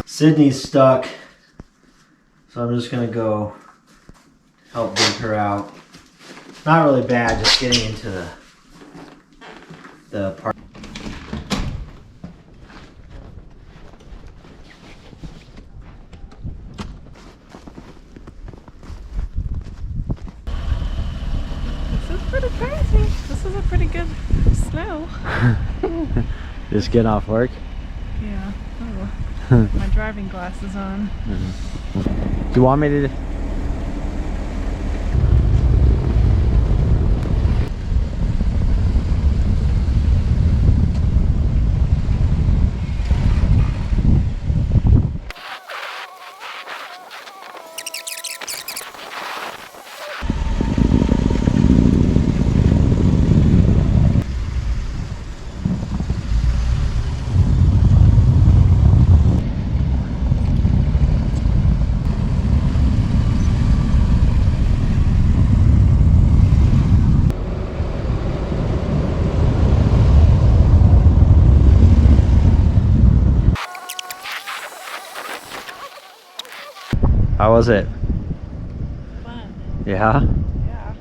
Sydney's stuck, so I'm just gonna go help dig her out. Not really bad, just getting into the part. This is pretty crazy. This is a pretty good snow. Just getting off work? Yeah. Oh. My driving glasses on. Do you want me to? How was it? Fun. Yeah? Yeah.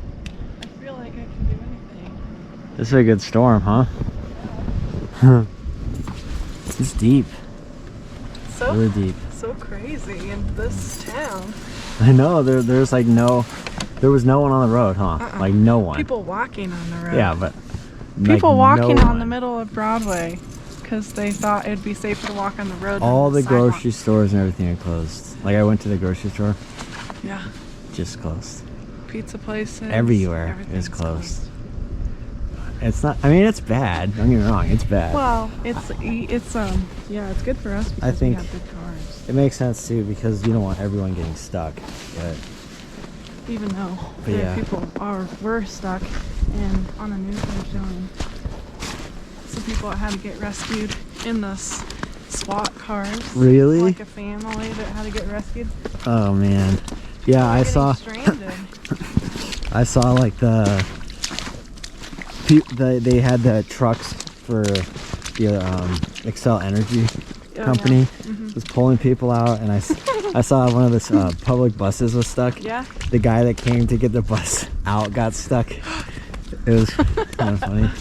I feel like I can do anything. This is a good storm, huh? Yeah. It's deep. So, Really deep. so crazy in this town. I know, there's like there was no one on the road, huh? Like no one. People walking on the road. Yeah, but people like, walking no on one. the middle of Broadway because they thought it'd be safer to walk on the road. All than the sidewalk. grocery stores and everything are closed. Like I went to the grocery store, Yeah. just closed. Pizza places. Everywhere is closed. It's not, I mean, it's bad. Don't get me wrong, it's bad. Well, it's yeah, it's good for us because I think we have good cars. it makes sense too because you don't want everyone getting stuck. But Even though yeah. people were stuck, and on the news they're showing some people that had to get rescued in the SWAT cars. Really? Like a family that had to get rescued. Oh man, yeah, I saw. Stranded. I saw like they had the trucks for the Excel Energy company was pulling people out, and I saw one of the public buses was stuck. Yeah. The guy that came to get the bus out got stuck. It was kind of funny.